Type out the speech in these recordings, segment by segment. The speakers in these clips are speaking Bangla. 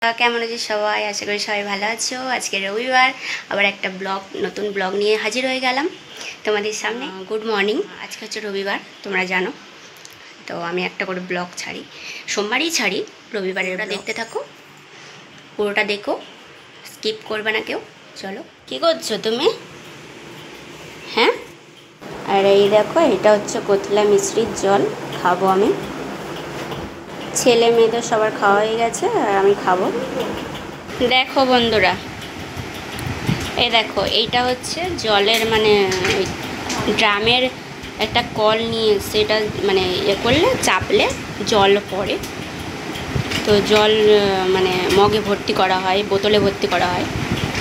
কেমন আছো সবাই? আশা করি সবাই ভালো আছো। আজকে রবিবার, আবার একটা নতুন ব্লগ নিয়ে হাজির হয়ে গেলাম তোমাদের সামনে। Good morning. আজকে হচ্ছে রবিবার, তোমরা জানো তো। আমি একটা করে ব্লগ ছাড়ি, সোমবারই ছাড়ি। রবিবারের ওটা দেখতে থাকো, পুরোটা দেখো, স্কিপ করবে না কেউ। চলো, কী করছো তুমি? হ্যাঁ, আর এই দেখো, এটা হচ্ছে কোথলা মিশ্রির জল, খাবো আমি। ছেলে মেয়েদের সবার খাওয়া হয়ে গেছে, আর আমি খাবো। দেখো বন্ধুরা, এই দেখো, এইটা হচ্ছে জলের মানে ড্রামের একটা কল নিয়ে, সেটা মানে করলে চাপলে জল পড়ে। তো জল মানে মগে ভর্তি করা হয়, বোতলে ভর্তি করা হয়।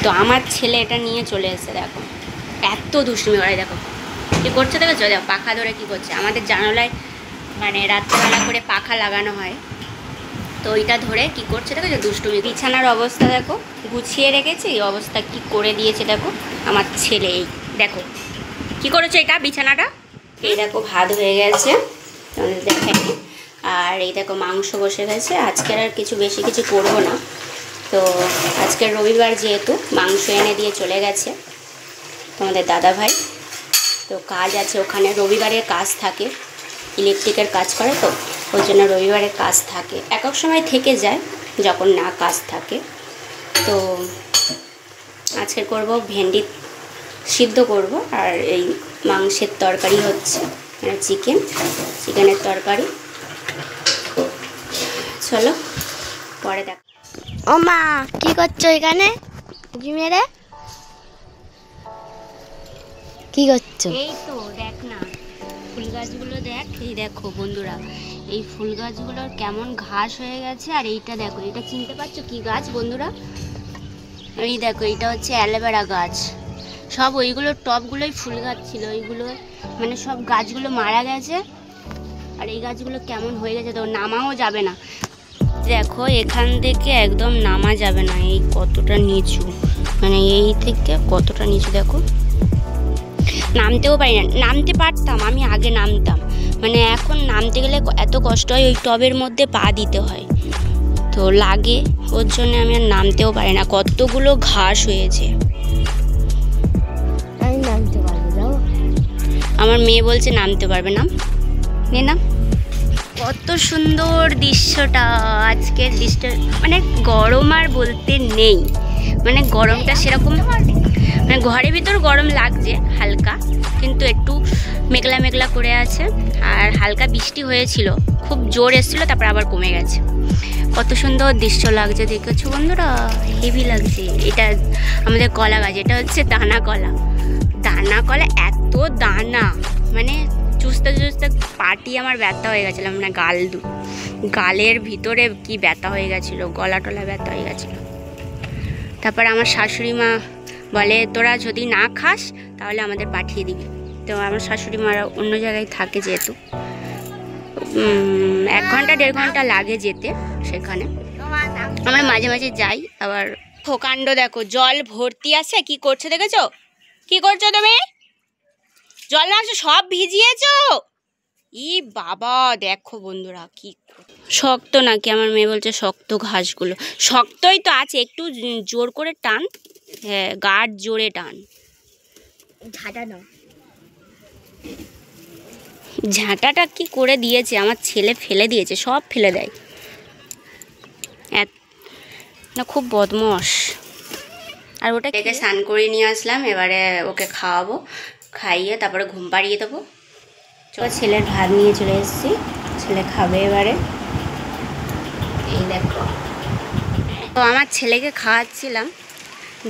তো আমার ছেলে এটা নিয়ে চলে এসেছে। দেখো এত দুষ্টুমি করে, দেখো কী করছে, দেখেছো? দেখো পাখা ধরে কী করছে। আমাদের জানালায় মানে রাত্রেবেলা করে পাখা লাগানো হয়, তো ওইটা ধরে কি করছে দেখো, যে দুষ্টুমি। বিছানার অবস্থা দেখো, গুছিয়ে রেখেছে, এই অবস্থা কি করে দিয়েছে দেখো আমার ছেলে। এই দেখো কি করেছে এটা, বিছানাটা। এই দেখো ভাত হয়ে গেছে, তোমাদের দেখাইনি। আর এই দেখো মাংস বসে গেছে। আজকের আর বেশি কিছু করবো না, তো আজকের রবিবার যেহেতু মাংস এনে দিয়ে চলে গেছে তোমাদের দাদা ভাই। তো কাজ আছে ওখানে, রবিবারের কাজ থাকে, ইলেকট্রিকের কাজ করে, তো ওই জন্য রবিবারের কাজ থাকে। এক এক সময় থেকে যায় যখন না কাজ থাকে। তো আজকে করব ভেন্ডি সিদ্ধ করব, আর এই মাংসের তরকারি হচ্ছে, মানে চিকেনের তরকারি। চলো পরে দেখ। ও মা, কি করছো এখানে? মেরে কি করছো? এই তো দেখ না, ফুল গাছগুলো দেখ। এই দেখো বন্ধুরা, এই ফুল গাছগুলোর কেমন ঘাস হয়ে গেছে। আর এইটা দেখো, এটা চিনতে পারছো কি গাছ বন্ধুরা? এই দেখো, এটা হচ্ছে অ্যালোভেরা গাছ। সব ওইগুলোর টবগুলোই ফুল গাছ ছিল, ওইগুলো মানে সব গাছগুলো মারা গেছে। আর এই গাছগুলো কেমন হয়ে গেছে, তো নামাও যাবে না। দেখো এখান থেকে একদম নামা যাবে না, এই কতটা নিচু, মানে এই থেকে কতটা নিচু দেখো। নামতেও পারি না, নামতে পারতাম আমি আগে, নামতাম, মানে এখন নামতে গেলে এত কষ্ট হয়, ওই টবের মধ্যে পা দিতে হয়, তো লাগে, ওর জন্য আমি আর নামতেও পারি না। কতগুলো ঘাস হয়েছে। আমি নামতে পারবো, যাও। আমার মেয়ে বলছে নামতে পারবে না, না। কত সুন্দর দৃশ্যটা, আজকের দৃশ্য, মানে গরম আর বলতে নেই, মানে গরমটা সেরকম, মানে ঘরের ভিতর গরম লাগছে হালকা, কিন্তু একটু মেঘলা মেঘলা করে আছে। আর হালকা বৃষ্টি হয়েছিল, খুব জোর এসেছিলো, তারপর আবার কমে গেছে। কত সুন্দর দৃশ্য লাগছে, দেখেছো বন্ধুরা? হেভি লাগছে। এটা আমাদের কলা গাছ, এটা হচ্ছে দানা কলা। দানা কলা, এত দানা, মানে চুষতে চুষতে পাটি আমার ব্যথা হয়ে গেছিলো, মানে গালের ভিতরে কি ব্যথা হয়ে গেছিলো, গলা টলা ব্যথা হয়ে গেছিলো। তারপর আমার শাশুড়ি মা বলে, তোরা যদি না খাস তাহলে আমাদের পাঠিয়ে দিবি। তো আমার শাশুড়ি মারা অন্য জায়গায় থাকে, যেহেতু 1 ঘন্টা 1.5 ঘন্টা লাগে যেতে সেখানে। আমরা মাঝে মাঝে যাই। আবার খোকাণ্ড দেখো, জল ভর্তি আছে, কি করছে দেখেছো? কি করছো তুমি? জল নামছে, সব ভিজিয়েছো। ই বাবা, দেখো বন্ধুরা কি শক্ত নাকি, আমার মেয়ে বলছে শক্ত ঘাসগুলো। শক্তই তো আছে, একটু জোর করে টান, হ্যাঁ গাঢ় জোরে টান। ঝাঁটাটা কি করে দিয়েছে আমার ছেলে, ফেলে দিয়েছে, সব ফেলে দেয়, না খুব বদমাস। আর ওটা থেকে স্নান করে নিয়ে আসলাম, এবারে ওকে খাওয়াবো, খাইয়ে তারপরে ঘুম পাড়িয়ে দেবো। ছেলের ভাত নিয়ে চলে এসেছি, ছেলে খাবে এবারে। এই দেখো, তো আমার ছেলেকে খাওয়াচ্ছিলাম,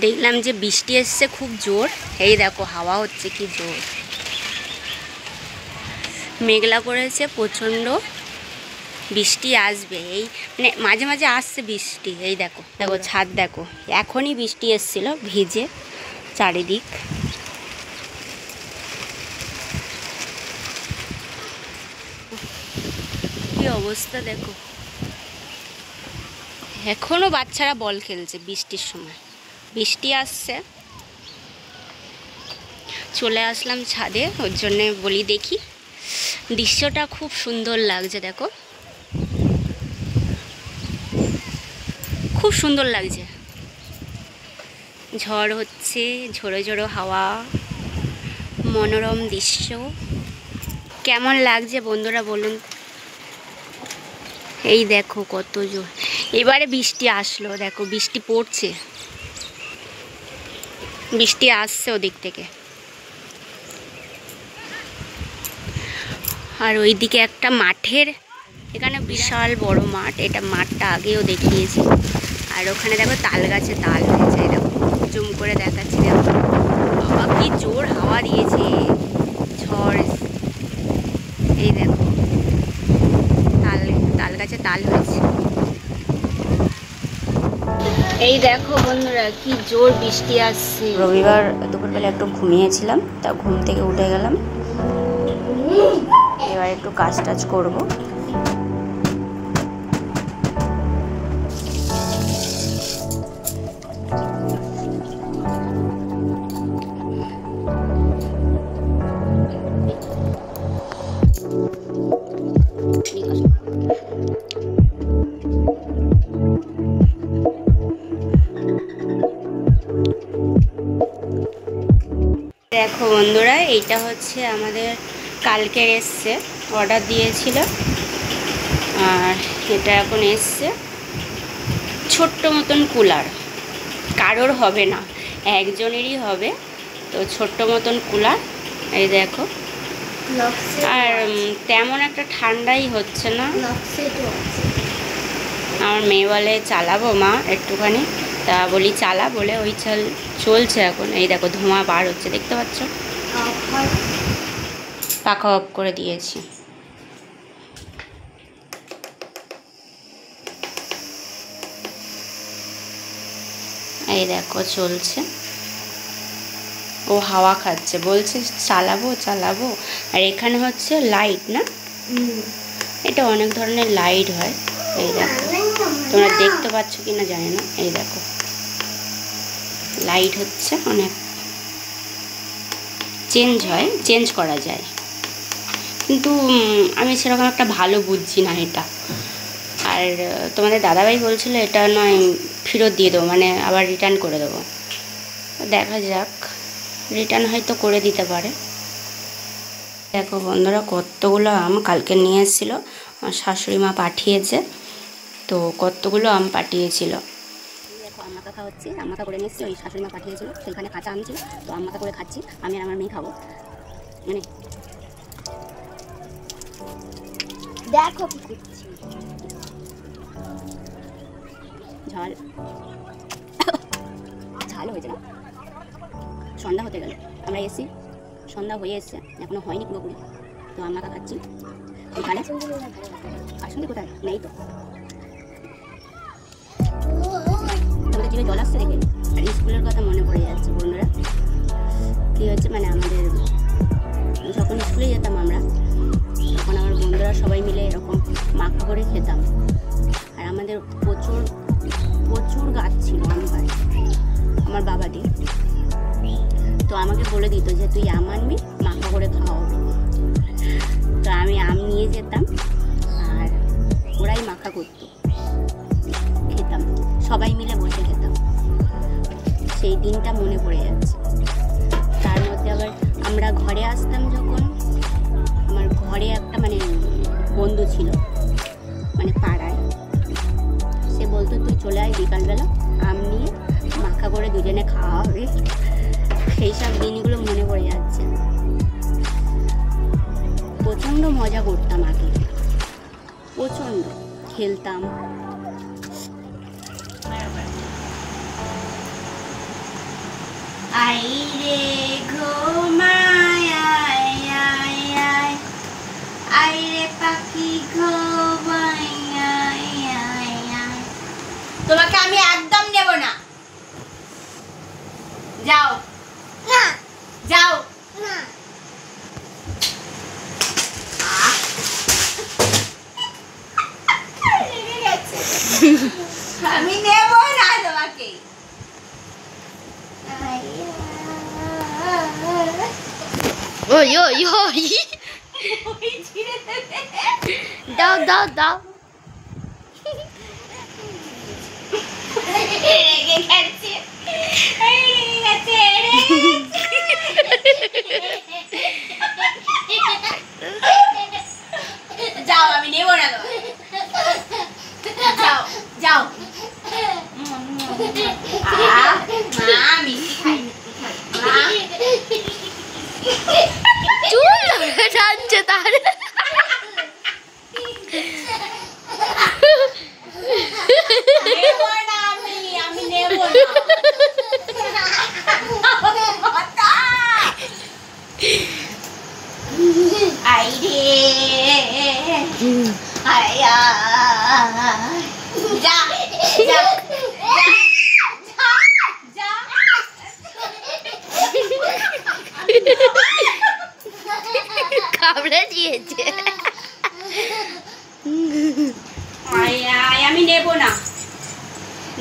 দেখলাম যে বৃষ্টি এসছে খুব জোর। এই দেখো হাওয়া হচ্ছে কি জোর, মেঘলা করেছে প্রচণ্ড, বৃষ্টি আসবে, এই মানে মাঝে মাঝে আসছে বৃষ্টি। এই দেখো দেখো ছাদ দেখো, এখনই বৃষ্টি এসছিল, ভিজে চারিদিক। কি অবস্থা দেখো, এখনো বাচ্চারা বল খেলছে বৃষ্টির সময়, বৃষ্টি আসছে। চলে আসলাম ছাদে, ওর জন্যে বলি দেখি, দৃশ্যটা খুব সুন্দর লাগছে দেখো, খুব সুন্দর লাগছে, ঝড় হচ্ছে, ঝোড়ো ঝোড়ো হাওয়া, মনোরম দৃশ্য। কেমন লাগছে বন্ধুরা বলুন। এই দেখো কত জোর, এবারে বৃষ্টি আসলো, দেখো বৃষ্টি পড়ছে, বৃষ্টি আসছে ওদিক থেকে। আর ওইদিকে একটা মাঠের, এখানে বিশাল বড় মাঠ, এটা মাঠটা আগেও দেখিয়েছি। আর ওখানে দেখো তাল গাছে তাল হয়েছে, দেখো জুম করে দেখাচ্ছি, দেখো বাবা কি জোর হাওয়া দিয়েছে, ঝড়। এই দেখো তাল গাছে তাল হয়েছে। এই দেখো বন্ধুরা কি জোর বৃষ্টি আসছে। রবিবার দুপুরবেলা একটু ঘুমিয়েছিলাম, তা ঘুম থেকে উঠে গেলাম, এবার একটু কাজ টাজ করবো। দেখো বন্ধুরা, এইটা হচ্ছে আমাদের কালকের এসছে, অর্ডার দিয়েছিল, আর এটা এখন এসছে ছোট্ট মতন কুলার। কারোর হবে না, একজনেরই হবে, তো ছোট্ট মতন কুলার। এই দেখো, আর তেমন একটা ঠান্ডাই হচ্ছে না। আমার মেয়ে বলে চালাবো মা একটুখানি, তা বলি চালা, বলে ওই চলছে এখন। এই দেখো ধোঁয়া বার হচ্ছে, দেখতে পাচ্ছ, পাখা অফ করে দিয়েছি। এই দেখো চলছে, ও হাওয়া খাচ্ছে, বলছে চালাবো চালাবো। আর এখানে হচ্ছে লাইট, না এটা অনেক ধরনের লাইট হয়। এই দেখো, তোমরা দেখতে পাচ্ছ কি না জানি না, এই দেখো লাইট হচ্ছে, অনেক চেঞ্জ হয়, চেঞ্জ করা যায়, কিন্তু আমি সেরকম একটা ভালো বুঝছি না এটা। আর তোমাদের দাদাভাই বলছিল এটা নয় ফেরত দিয়ে দেবো, মানে আবার রিটার্ন করে দেবো, দেখা যাক, রিটার্ন হয়তো করে দিতে পারে। দেখো বন্ধুরা কতগুলো আম কালকে নিয়ে এসেছিলো, আমার শাশুড়ি মা পাঠিয়েছে, তো কতগুলো আম পাঠিয়েছিল। দেখো আম মাখা খাওয়া হচ্ছে, আম মাখা করে নিয়ে এসেছি, ওই শাশুড়ি মা পাঠিয়েছিল, সেইখানে কাঁচা আম ছিল, তো আম মাখা করে খাচ্ছি, আমি আর আমার মেয়ে খাবো। মানে দেখো কি করছি, ঝাল ঝাল হয়েছে না। সন্ধ্যা হতে গেল, আমরা এসেছি, সন্ধ্যা হয়ে এসছে, এখনো হয়নি পুরোপুরি, তো আম মাখা খাচ্ছি। ওইখানে আসলে কোথায় নেই তো, তোমাদের জিভে জল আসছে দেখে। আর স্কুলের কথা মনে পড়ে যাচ্ছে বন্ধুরা, কী হচ্ছে মানে আমাদের যখন স্কুলে যেতাম আমরা, তখন আমার বন্ধুরা সবাই মিলে এরকম মাখা করে খেতাম। আর আমাদের প্রচুর প্রচুর গাছ ছিল আম গাছ আমার বাবাদের, তো আমাকে বলে দিত যে তুই আম আনবি, মাখা করে খাওয়া হবে। তো আমি আম নিয়ে যেতাম, আর ওরাই মাখা করতো, খেতাম, সবাই মিলে বসে খেতাম। সেই দিনটা মনে পড়ে যাচ্ছে। তার মধ্যে আবার আমরা ঘরে আসতাম যখন, আমার ঘরে একটা মানে বন্ধু ছিল, মানে পাড়ায়, সে বলতো তুই চলে আয় বিকালবেলা, আম নিয়ে মাখা করে দুজনে খাওয়া হবে। সেই সব দিনগুলো মনে পড়ে যাচ্ছে। প্রচণ্ড মজা করতাম আগে, প্রচণ্ড খেলতাম। আইরে ঘুমায় আইরে পাখি ঘুমায়। তোমাকে আমি একদম নেব না, যাও না, যাও না। আমি নেব না তোমাকে। ওই ওই ওই দাও দাও দাও। রেগে গেছে, রেগে গেছে, যাও আমি নেবো না তোমায়, যাও যাও। মা মিষ্টি খাই, চুল টানছে তার। নেবো না আমি নেবো না। আইরে আয়া যা যা যা। কামড়ে দিয়েছে। আমি নেবো না,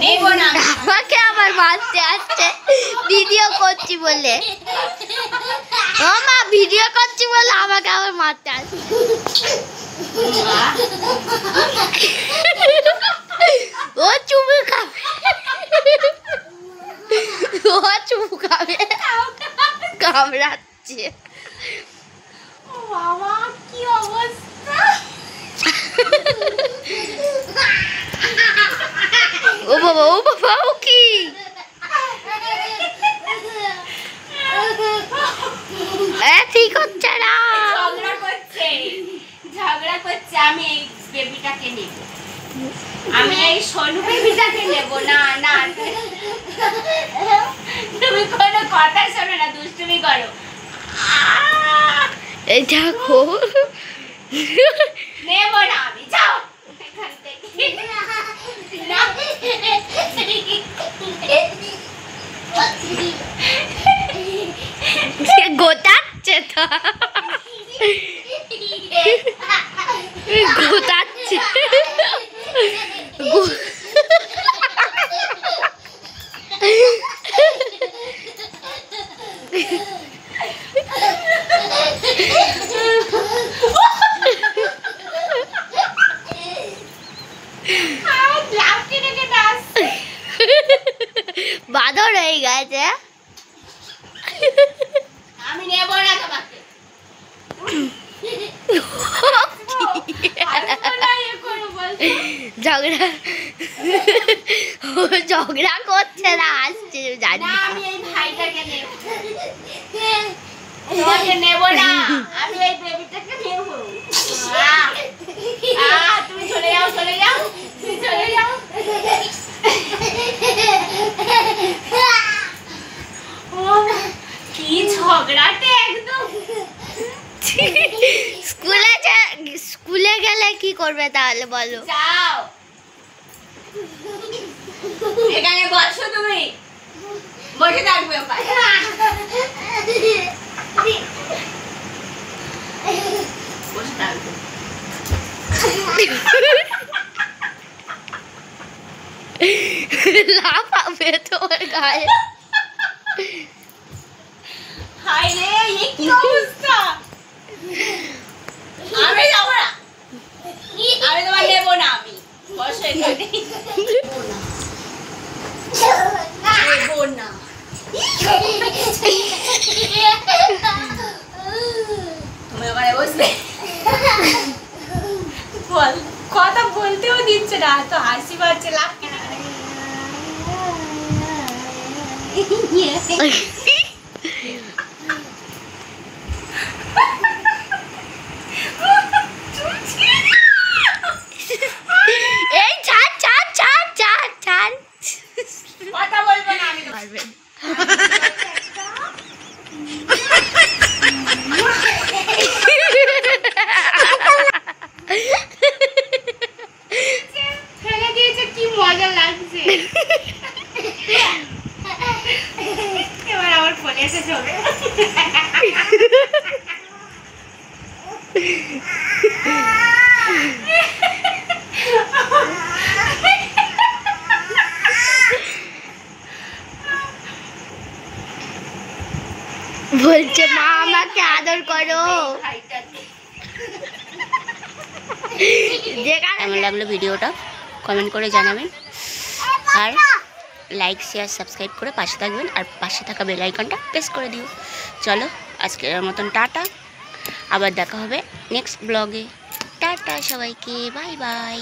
নেবো না। আমাকে আবার মারতে আসছে ভিডিও করছি বলে। ও মা ভিডিও করছি বলে আমাকে আবার মারতে আসছে। ও চুমু খাবে, ও চুমু খাবে, কামড়াচ্ছে। বাবা কি অবস্থা। ও বাবা, ও বাবা, ও কি ঠিক হচ্ছে না। ঝগড়া করছে, ঝগড়া করছে। আমি এই বেবিটাকে নেব, আমি এই সোনু বেবিটাকে নেব না। না তুমি কোনো কথা শোনো না, দুষ্টুমি করো। এই দেখো, নেব না আমি, যাও এখান থেকে। না। গোটাচ্ছে তো, গোটাচ্ছে। বাদর হয়ে গেছে। আমি নেব না তোমাকে। ঝগড়া, ও ঝগড়া করছে না, আসছে জানি না, না। আমি এই ভাইটাকে নেব, তোমাকে নেব না। আমি এই বেবিটাকে নেব। তুমি চলে যাও, চলে যাও, তুমি চলে যাও। কি ঝগড়াটে একদম। স্কুলে গেলে কি করবে তাহলে বলো? যাও এখানে বসো, তুমি বসে থাকবে ওখানে। বসে থাকবে। লাফাবে তোমার গায়ে। হায় রে, এ কি অবস্থা। আমি যাবো না, আমি তোমার নেবো না। আমি বসো এখানে। নেবো না। তুমি ওখানে বসবে। বল, কথা বলতেও দিচ্ছে না, তো হাসি পাচ্ছে, লাভ কেন। এই ছাড় ছাড় ছাড় ছাড় ছাড়। কথা বলবো না আমি। পারবেন। ফেলে দিয়েছে, কি মজা লাগছে। এবার আমার ফোনে এসে চলে। বলছে মা আমাকে আদর করো। কেমন লাগলো ভিডিওটা কমেন্ট করে জানাবেন। আর লাইক শেয়ার সাবস্ক্রাইব করে পাশে থাকবেন, আর পাশে থাকা বেল আইকনটা প্রেস করে দিও। চলো আজকের মতন টাটা, আবার দেখা হবে নেক্সট ব্লগে। টাটা সবাইকে, বাই বাই।